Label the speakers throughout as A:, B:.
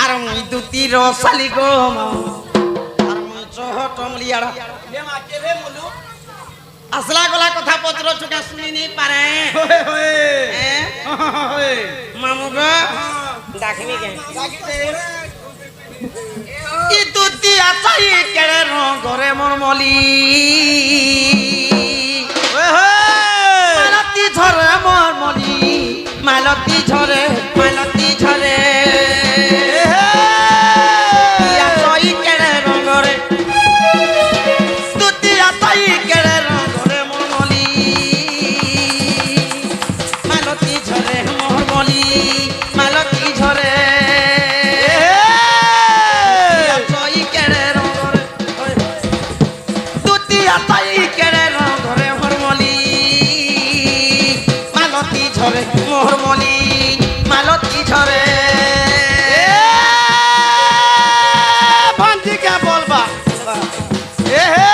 A: আর মুই দুতি রসালি গো আর মুই চহটমলিয়াড়া আসলা গলা কথা পত্র চোখা শুনি নি পারে মামু গো ডাকবি কে ই দুতি আছাই কেড়ে রঙরে মোর মলি মালতী ঝরে মোর মলি মালতী ঝরে মালতী ঝরে আছাই কেড়ে রঙরে দুতি আছাই কেড়ে রঙরে মোর মলি মালতী ঝরে মোর মলি মালতী ঝরে মোর মলি মালতী ঝরে
B: ভান্তিকে বলবা এ হে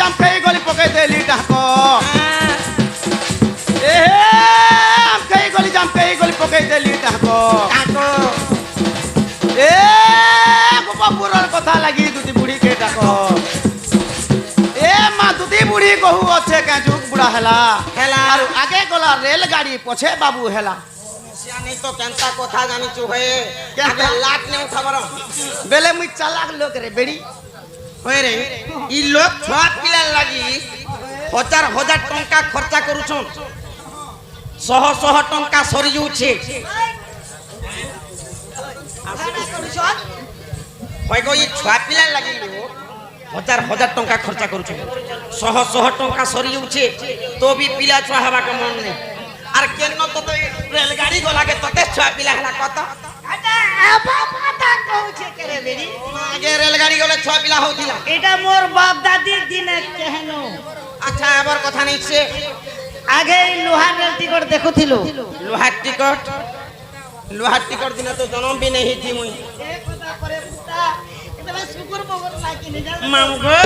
B: জাম খাই গলি পকাই দেলি ডাক এ হে জাম খাই গলি পকাই দেলি ডাক এ গোপাপুরের কথা লাগি দুটি বুড়িকে ডাক এ মা দুটি বুড়ি কহু আছে কে যুগ বুড়া হেলা
A: হেলা
B: আর আগে গলা রেলগাড়ি পছে বাবু হেলা
A: জানি তো কেনতা কথা জানিছু হয়ে আগে লাট নে উঠাবার
B: বেলে মুই চালাক লোক রে বেড়ি
A: হয়ে রে ই লোক ছুয়া পিলার লাগি হাজার হাজার টঙ্কা খরচা করুছন শহ শহ টঙ্কা সরি যাচ্ছে হয় গো ই ছুয়া পিলার লাগি লোক হাজার হাজার টঙ্কা খরচা করুছন শহ শহ টঙ্কা সরি যাচ্ছে তো বি পিলা ছুয়া হবাকে মন নেই আর কেন তো রেলগাড়ি গলাকে তোতে ছুয়া পিলা হেলা কত আগে রেলগাড়ি গলে ছুয়া পিলা হউছিলা
C: এটা মোর বাপ দাদির দিনে কেহেন
A: আচ্ছা আবার কথা নেই সে
C: আগে লোহার রেল টিকট দেখুছিল
A: লোহার টিকট দিনে তো জন্ম বি নেই থি মুই মামু গো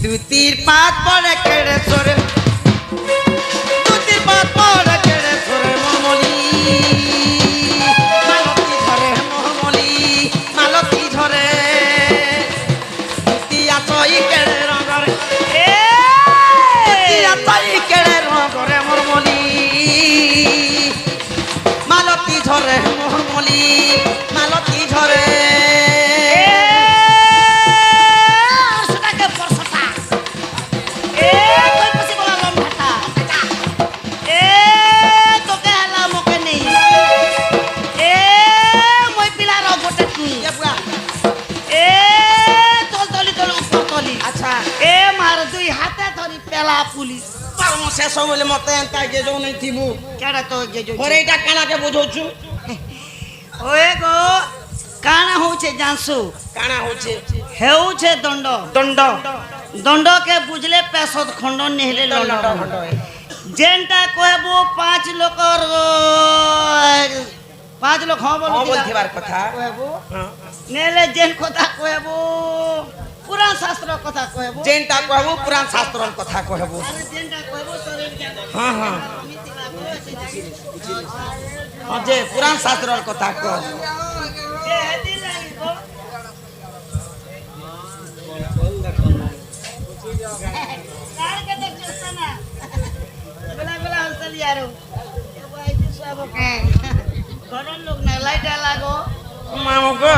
A: দুতির পাত পড়ে কেড়ে সরে দুতির পাত পড়ে কেড়ে সরে মমলি মালতী ঝরে মমলি মালতী ঝরে দুতি আছই কেড়ে রঙরে দুতি আছই কেড়ে রঙরে মরমলি মালতী ঝরে মরমলি মালতী ঝরে
C: পুলিশ
A: শেষ বলে মতে এন্তা গেজো নাই থিমু
C: কেডা তো গেজো
A: পরে এটা কানাকে বুঝাউছু
C: ওয়ে গো কানা হচ্ছে জানসু
A: কানা হচ্ছে
C: হেউছে দণ্ড
A: দণ্ড
C: দণ্ডকে বুঝলে পেশদ খণ্ডন নেহলে লণ্ড যেনটা কহবো 5 লোকর 5 লোক হবো
A: বলতিবার কথা
C: কহবো নেলে যেন কথা কহবো পুরাণ শাস্ত্র কথা কহবো
A: যেনটা কহবো পুরাণ শাস্ত্রর কথা কহবো
C: আরে যেনটা কহবো শরীর
A: হ্যাঁ হ্যাঁ যে পুরাণ শাস্ত্রর কথা কহ
C: যে হেদি লাগবো কালকে তো চস্তানা বেলা বেলা হসল यारो এবার আইতে সব ঘরের লোক না লাইটা লাগো
A: মামু গো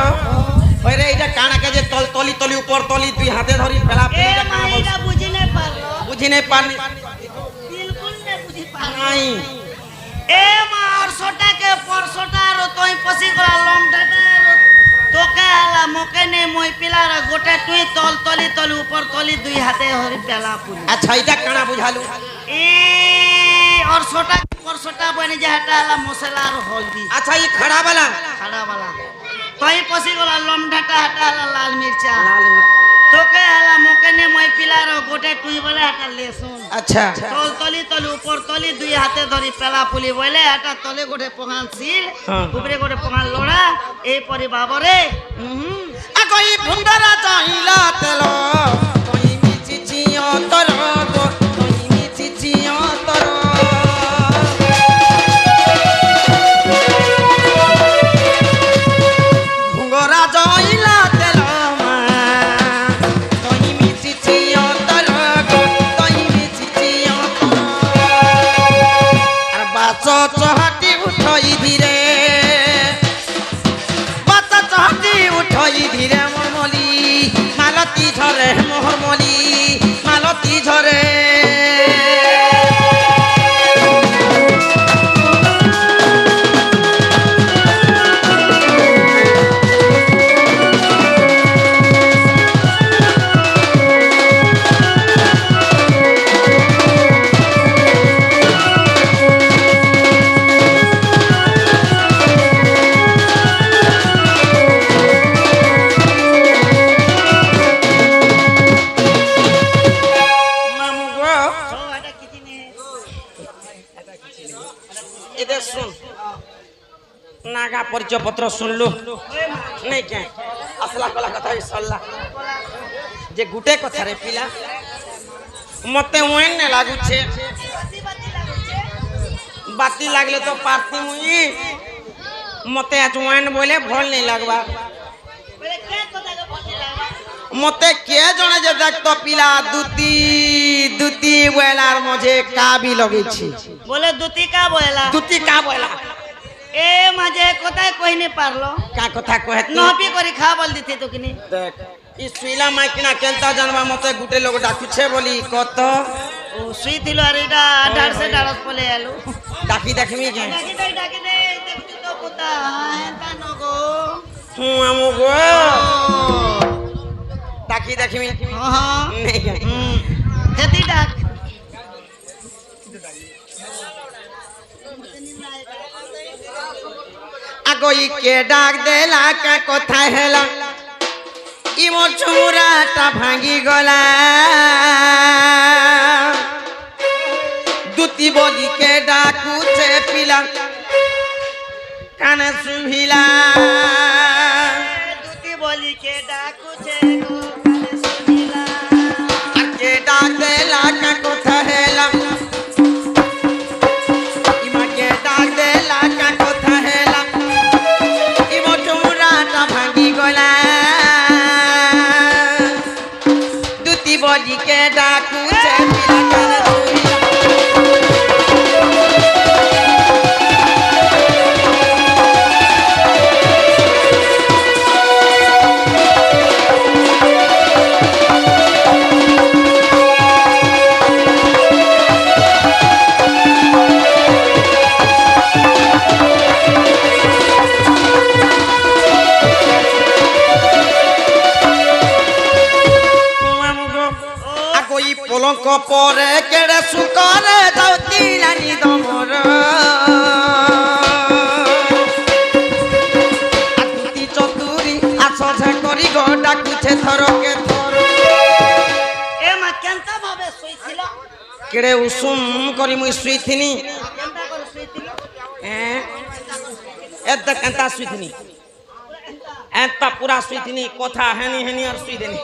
A: ওই রে এটা কানাকে যে তলি তলি উপর তলি দুই হাতে ধরি ফেলা
C: এ মাইরা বুঝি না পারলো
A: বুঝি নাই পারনি
C: বিলকুল না বুঝি পারলো
A: নাই
C: এ মার সোটাকে পরসোটার তোই পসি গলা লমটাটার তোকে আলা মকে নে মই পিলার গোটে তুই তল তলি তলি উপর তলি দুই হাতে ধরি পেলা পুরি
A: আচ্ছা এটা কানা বুঝালু
C: এ और सोटा बनी जाता है मसला और हल्दी
A: अच्छा ये खड़ा वाला
C: तई पसी লমডাটা হাটা হলা লাল মির্চা
A: লাল
C: তোকে হলা মোকে নে মই পিলার গোটে টুই বলে হাটা লেসুন
A: আচ্ছা
C: তল তলি তলি উপর তলি দুই হাতে ধরি পেলা পুলি বলে এটা তলে গোটে পঙান সিল
A: হ্যাঁ।
C: উপরে গোটে পঙান লোড়া এই পরি বাবরে
A: আগই ভুন্ডারা চাইলা তেল তুই মিছি চিও তর গো তুই মিছি চিও তর ভুঙ্গরা চাইলা তেল মা তুই মিছি চিও তর গো তুই মিছি চিও তর আর বাস চহাটি উঠই ধীরে বাচ্চা চাহাটি উঠই ধীরে মরমলি মালতী ঝরে মোহরমলি মালতী ঝরে মামু গো এদের শুন নাগা পরিচয় পত্র শুনলু নেই কে আসলা কলা কথা সরলা যে গুটে কথা রে পিলা মতে ওয়েন নে লাগুছে বাতি লাগলে তো পারতি মুই মতে আজ ওয়েন বলে ভাল নেই লাগবা মতে কে জনে যে দেখতো পিলা দুতি দুতি বেলার মধ্যে কাবি লগেছি
C: বলে দুতি কা বয়লা
A: দুতি কা বলা
C: এ মাঝে কোথায় কইনি পারলো
A: কা কথা কহে
C: নহপি করি খা বল দিতে তো কিনি
A: দেখ ই সুইলা মাইকিনা কেনতা জানবা মতে গুটে লোক ডাকুছে বলি কত
C: ও সুই দিল আর এটা 18 পলে আলু
A: ডাকি দেখমি কে
C: ডাকি দে দেখছি তো পুতা হেতা নগো
A: আমু গো ডাকি দেখমি
C: হ্যাঁ
A: নেই কে
C: হেতি ডাক
A: আগই কে ডাক দেলা কা কথা হেলা ই মোর চুরাটা ভাঙি গলা দুতি বলি কে ডাকুছে পিলা কানে শুভিলা
C: দুতি বলি কে ডাকুছে গো কানে শুনিলা
A: আর কে ডাক দেলা কা কথা হেলা ইমা কে ডাক দেলা কা কথা হেলা ই মোর চুরাটা ভাঙি গলা দুতি বলি কে ডাকুছে পিলা কানে শুভিলা আগই পলঙ্ক পরে কেড়ে সুকরে যাওতি লানি দমর আতুতি চতুরি আসছে করি গো ডাকুছে থরকে থর
C: এ মা কেনতা ভাবে শুইছিল
A: কেড়ে উসুম করি মুই শুইথিনি
C: কেনতা করে শুইছিল
A: এত কান্তা শুইথিনি এত পুরা শুইথিনি কথা হেনি হেনি আর শুই দেনি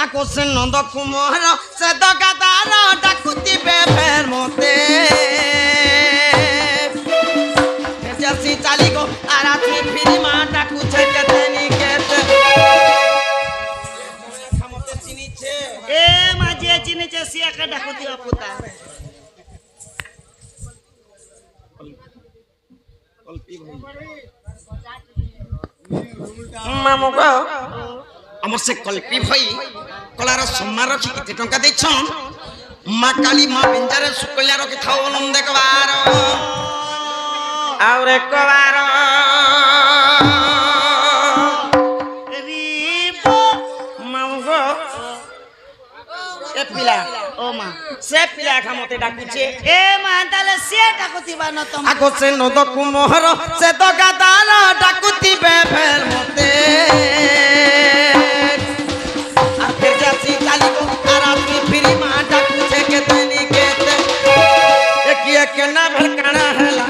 A: আকোসে নন্দ কুমার সে দগাদার ডাকুতি বেফের মতে জেসি চালি গো আর আতি ফিরি মা ডাকুছে কেতে নি কেতে খামতে চিনিছে
C: ए माझे चिनेचे सिया का डाकुती पुता
A: मामू को हमर से कल्पी भाई कलार सम्मान रखी केते टंका देछन मां काली मां बिंजारे सुकल्या रखी थाओ लम देखबार और एक बार
C: रीबो
A: मामू को ए पिला
C: ओ मां
A: से पिला खा मते डाकुचे
C: ए मां ताले सिया डाकुती बानो तुम
A: आगो से नद कुमोहर से तो गादार डाकुती बेफेर मते आ फिर जासी चाली को आराती फिरी मां डाकुचे के तनी केते एक ना भड़काना हला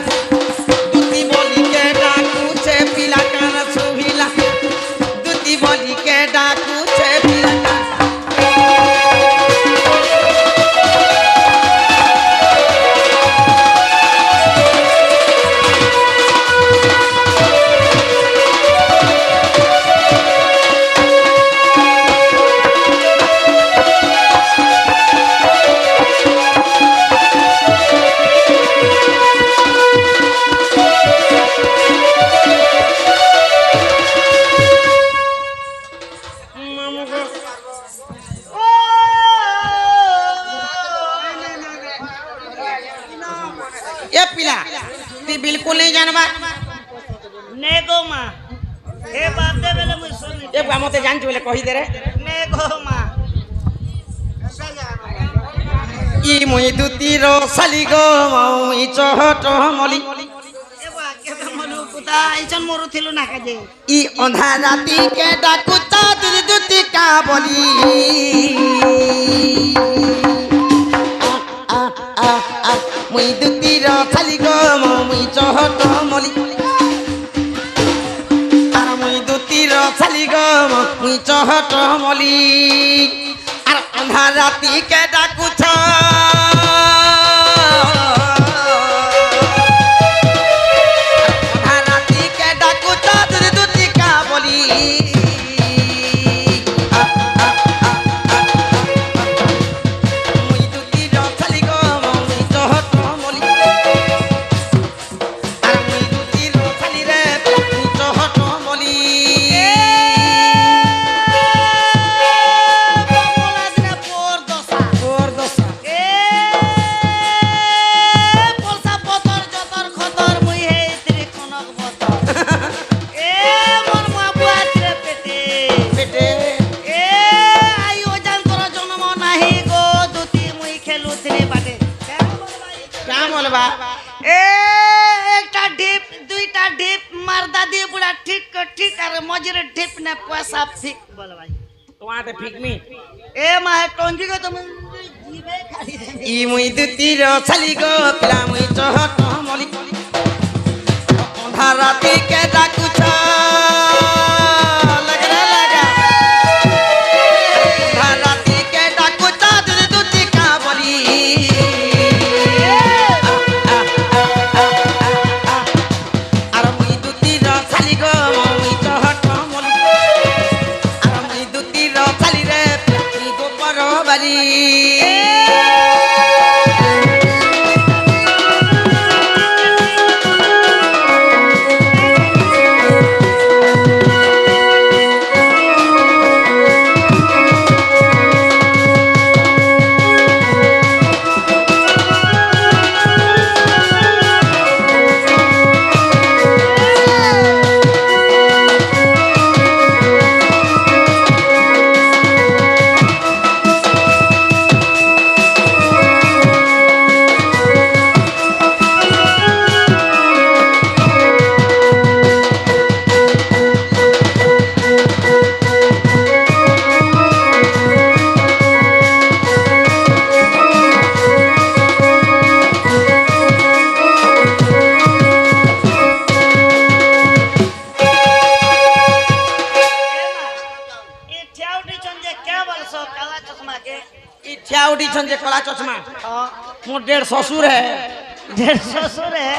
A: दूती बोली के डाकुचे पिला कान सुहिला दूती बोली के डाकुचे पिला कान ये पिला ती बिल्कुल नहीं जानबा
C: नेगो मां ए बाप दे बेले मुई सुनी
A: ए बा मते जान बोले कहि दे रे
C: नेगो मां
A: ई मुई दुती रो साली गो मुई चहट मली
C: ए बा के मलु पुता आइचन मोरु थिलु ना काजे
A: ई अंधा राती के डाकुता तुरी दुती का बोली मुई दुती रो साली गो मुई चहट मली আর মুই দুতির ছালি গো মুই চহট মলি আর আন্ধার রাতি কে ডাকুছ আন্ধার রাতি কে ডাকুছ তুই দুতি কা বলি মুই দুতির ছালি গো মুই চহট মলি আর মুই দুতির ছালি রে মুই চহট মলি
C: বাবুলা দিনা পোর দশা
A: ওর দশা
C: এ পলসা পতর যতর খতর মুই হে ইতরি খনক বতর এ মোর মা বুয়া তিরে পেটে
A: পেটে
C: এ আই ওজান তোর জন্ম নাহি গো দুতি মুই খেলুথিনি বাটে
A: क्या बोलबा
C: এ একটা ঢিপ দুইটা ঢিপ মারদা দিয়ে বুড়া ঠিক ঠিক আর মজরে ঢিপ না পয়সা ঠিক বল ভাই
A: তোমাতে ফিকমি
C: এ মা টঙ্গি গো তুমি জিবে খালি দেবে
A: ই মুই দুতির ছালি গো পিলা মুই চহট মলি অন্ধার রাতি কে ডাকুছ লাগরে লাগা অন্ধার রাতি কে ডাকুছ তুই দুতি কা বলি আর মুই দুতির ছালি গো মুই চহট মলি আর মুই দুতির ছালি রে তুই গোপর বাড়ি
C: ये ठेवटी चंजे क्या बोलसो काला चश्मा के
A: ई ठिया उठी छन जे कला चश्मा मोर डेढ़ ससुर है
C: ढेर ससुर है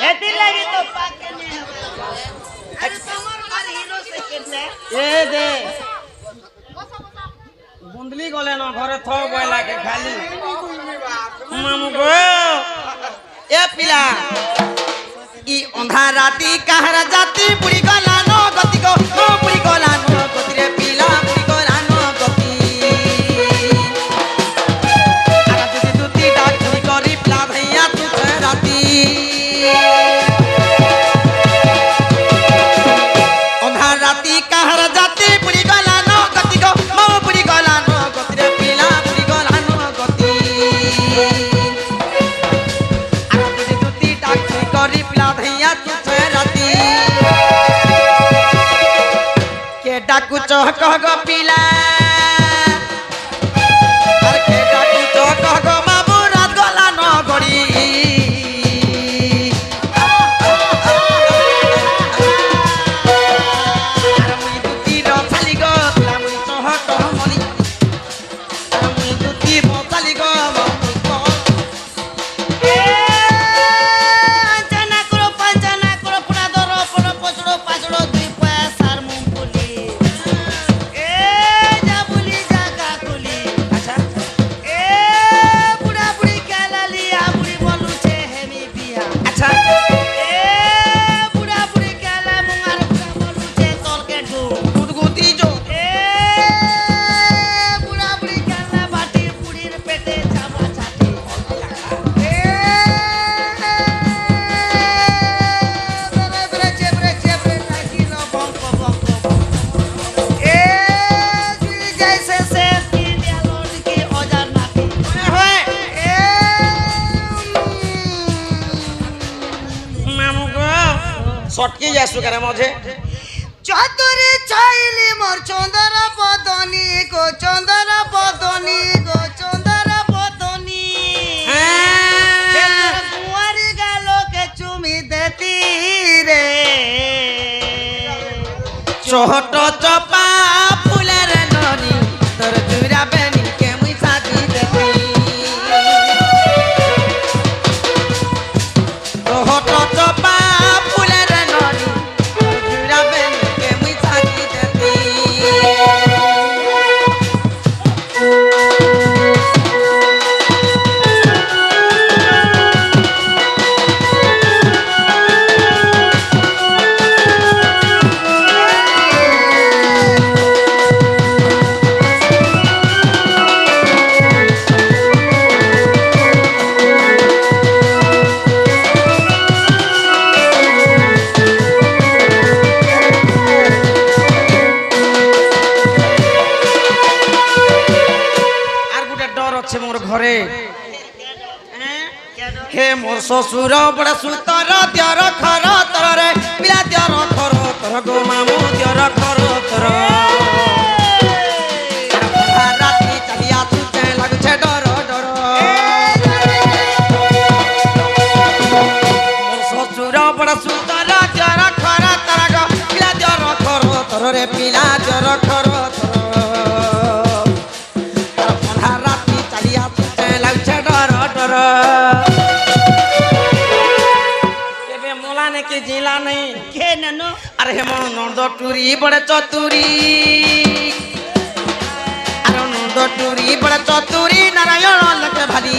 C: एती लगी तो पाके नहीं अरे समर कर हीरो से कितने
A: ए दे বন্ধলি গলে না ঘরে থ বয়লাকে খালি মামু গো এ পিলা ই অন্ধা রাতি কাহারা জাতি বুড়ি গলা নো গতি গো ও বুড়ি গলা নো গতি রে পিলা বুড়ি গলা নো গতি আর যদি দুতি ডাক চুরি করি পিলা ভাইয়া তুই রাতি অন্ধা রাতি কাহারা জাতি বুড়ি গলা নো গতি গো ও বুড়ি গলা নো গতি রে পিলা বুড়ি গলা নো গতি আর যদি দুতি ডাক চুরি করি পিলা ভাইয়া তুই রাতি কে ডাকু চহ কহ গো পিলা আর কে ডাকু চহ কহ গো মামু রাত গলা ন গড়ি আর মুই দুতি রছালি গো পিলা মুই চহ কহ মলি আর মুই দুতি বছালি গো মামু কহ
C: পাঞ্চানা করো পুরা ধরো পুরো পচড়ো পাচড়ো দুই পয়সার মুম্বুলি এ যা বুলি যা কাকুলি
A: আচ্ছা
C: এ বুড়া বুড়ি কেলালি আবুড়ি বলুছে হেমি বিয়া
A: আচ্ছা
C: এ বুড়া বুড়ি কেলা মুঙার বুড়া বলুছে তলকে ডু
A: গুদগুতি জো
C: এ বুড়া বুড়ি কেলা বাটি বুড়ির পেটে চাপা চাটি এ বেরে চেবরে চেবরে নাকিলো বঙ্ক বঙ্ক এ তুই জैसे से की দিয়ালোর কি অজার নাতি
A: হয়
C: এ
A: মামু গো সটকে যাসু কারে মঝে
C: চতুরি চাইলি মোর চন্দর বদনি গো চন্দর বদনি গো চন্দর বদনি কুয়ারি গালোকে চুমি দেতি রে
A: ছোট চপা ফুলের ননি তোর চুরা বেনি কে মুই সাজি দেবি ছোট চপা ফুলের ননি তোর চুরা বেনি কে মুই সাজি দেবি আর গোটে ডর আছে মোর ঘরে হে মোর শ্বশুর বড় সুতর দিয়র খর তরে পিলা দিয়র খর তর গো মামু দিয়র খর তর রাতি চালিয়া তুতে লাগছে ডর ডর মোর শ্বশুর বড় সুতর দিয়র খর তর গো পিলা দিয়র খর তর রে পিলা দিয়র খর তর রাতি চালিয়া তুতে লাগছে ডর ডর কেবে মোলা নাকি জিলা নেই
C: কে নানো
A: আরে হেমন নন্দ টুরি বড় চতুরি আর নন্দ টুরি বড় চতুরি নারায়ণ লোকে ভালি